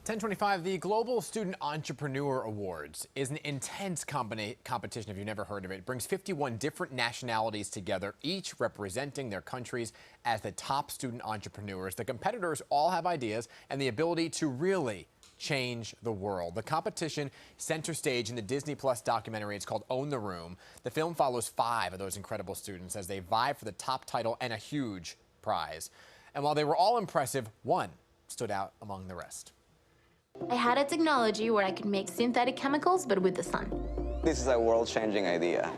1025, the Global Student Entrepreneur Awards is an intense competition if you've never heard of it. It brings 51 different nationalities together, each representing their countries as the top student entrepreneurs. The competitors all have ideas and the ability to really change the world. The competition center stage in the Disney Plus documentary. It's called Own the Room. The film follows 5 of those incredible students as they vie for the top title and a huge prize. And while they were all impressive, one stood out among the rest. I had a technology where I could make synthetic chemicals, but with the sun. This is a world-changing idea.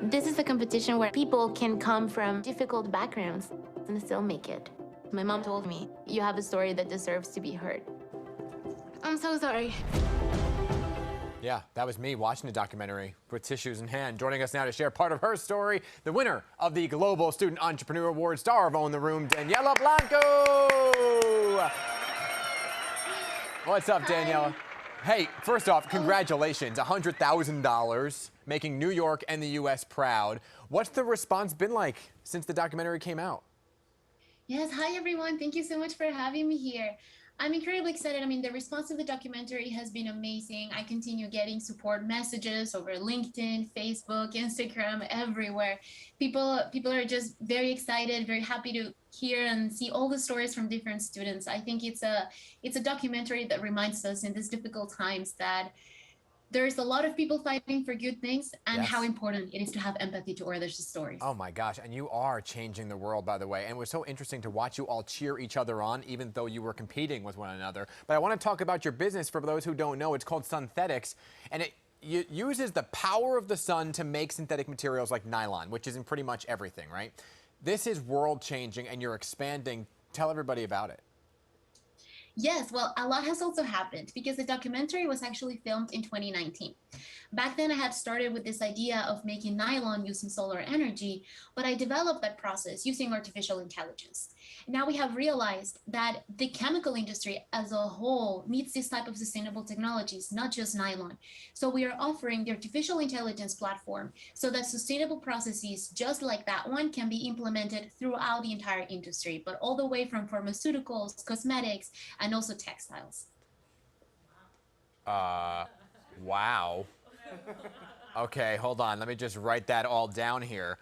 This is a competition where people can come from difficult backgrounds and still make it. My mom told me, you have a story that deserves to be heard. I'm so sorry. Yeah, that was me watching the documentary with tissues in hand. Joining us now to share part of her story, the winner of the Global Student Entrepreneur Award, star of Own the Room, Daniela Blanco. What's up, Daniela? Hey, first off, congratulations, $100,000, making New York and the U.S. proud. What's the response been like since the documentary came out? Yes, hi everyone. Thank you so much for having me here. I'm incredibly excited. I mean, the response to the documentary has been amazing. I continue getting support messages over LinkedIn, Facebook, Instagram, everywhere. People are just very excited, very happy to hear and see all the stories from different students. I think it's a documentary that reminds us in these difficult times that there's a lot of people fighting for good things and Yes. how important it is to have empathy to others' stories. Oh my gosh, and you are changing the world, by the way. And it was so interesting to watch you all cheer each other on, even though you were competing with one another. But I want to talk about your business for those who don't know. It's called Sunthetics, and it uses the power of the sun to make synthetic materials like nylon, which is in pretty much everything, right? This is world-changing, and you're expanding. Tell everybody about it. Yes, well, a lot has also happened because the documentary was actually filmed in 2019. Back then, I had started with this idea of making nylon using solar energy, but I developed that process using artificial intelligence. Now we have realized that the chemical industry as a whole needs this type of sustainable technologies, not just nylon. So we are offering the artificial intelligence platform so that sustainable processes just like that one can be implemented throughout the entire industry, but all the way from pharmaceuticals, cosmetics, and also textiles. Wow. Okay, hold on. Let me just write that all down here.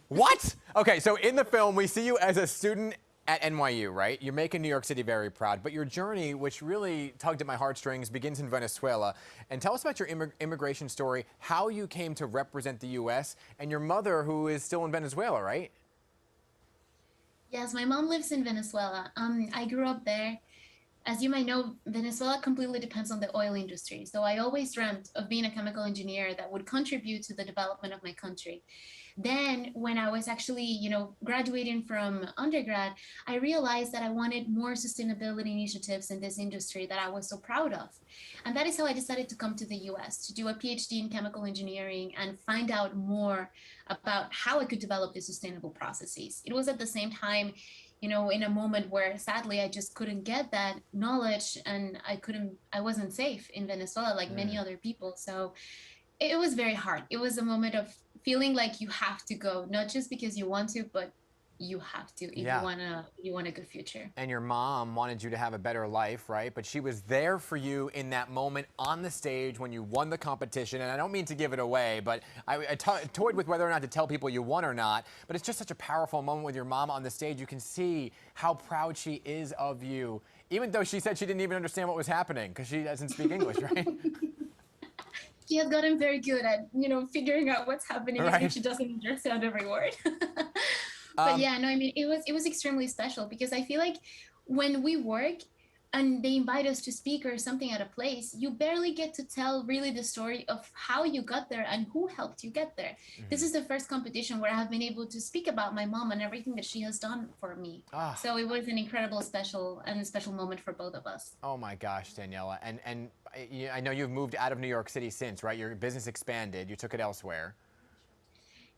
What? Okay, so in the film, we see you as a student at NYU, right? You're making New York City very proud, but your journey, which really tugged at my heartstrings, begins in Venezuela. And tell us about your immigration story, how you came to represent the U.S., and your mother, who is still in Venezuela, right? Yes, my mom lives in Venezuela. I grew up there. As you might know, Venezuela completely depends on the oil industry. So I always dreamt of being a chemical engineer that would contribute to the development of my country. Then when I was actually, graduating from undergrad, I realized that I wanted more sustainability initiatives in this industry that I was so proud of. And that is how I decided to come to the US to do a PhD in chemical engineering and find out more about how I could develop these sustainable processes. It was at the same time, in a moment where sadly I just couldn't get that knowledge and I wasn't safe in Venezuela like many other people. So it was very hard. It was a moment of feeling like you have to go, not just because you want to, but you have to if you want a good future. And your mom wanted you to have a better life, right? But she was there for you in that moment on the stage when you won the competition. And I don't mean to give it away, but I toyed with whether or not to tell people you won or not. But it's just such a powerful moment with your mom on the stage. You can see how proud she is of you, even though she said she didn't even understand what was happening because she doesn't speak English, right? She has gotten very good at, figuring out what's happening Right. even if she doesn't understand every word. But yeah, no, I mean, it was extremely special because I feel like when we work and they invite us to speak or something at a place, you barely get to tell really the story of how you got there and who helped you get there. Mm-hmm. This is the first competition where I have been able to speak about my mom and everything that she has done for me. So it was an incredible special moment for both of us. Oh my gosh, Daniela. And I know you've moved out of New York City since, right? Your business expanded. You took it elsewhere.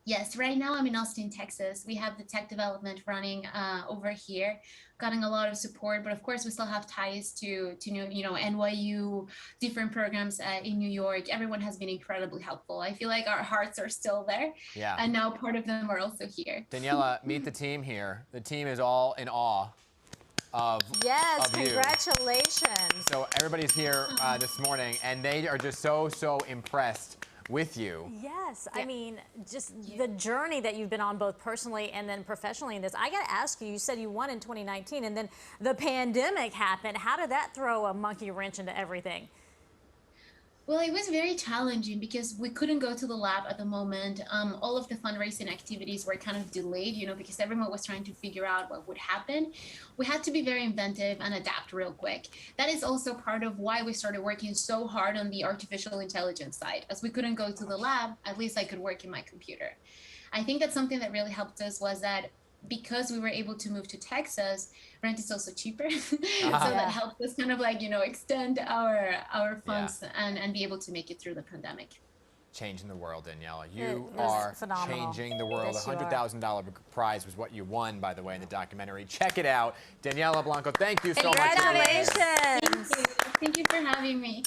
Yes, right now I'm in Austin, Texas. We have the tech development running over here, getting a lot of support, but of course we still have ties to NYU, different programs in New York. Everyone has been incredibly helpful. I feel like our hearts are still there. Yeah. And now part of them are also here. Daniela, meet the team here. The team is all in awe of Yes, of you. congratulations. So everybody's here this morning, and they are just so impressed with you. Yes, I mean, just the journey that you've been on both personally and then professionally in this. I got to ask you, you said you won in 2019 and then the pandemic happened. How did that throw a monkey wrench into everything? Well, it was very challenging because we couldn't go to the lab at the moment. All of the fundraising activities were kind of delayed, because everyone was trying to figure out what would happen. We had to be very inventive and adapt real quick. That is also part of why we started working so hard on the artificial intelligence side. As we couldn't go to the lab, at least I could work in my computer. I think that something that really helped us was that because we were able to move to Texas, rent is also cheaper. So that helped us kind of extend our funds and be able to make it through the pandemic. Changing the world, Daniela. You It was are phenomenal. changing the world. Yes, A you are. $100,000 prize was what you won, by the way, in the documentary. Check it out. Daniela Blanco, thank you so much. Congratulations. Thank you for having me.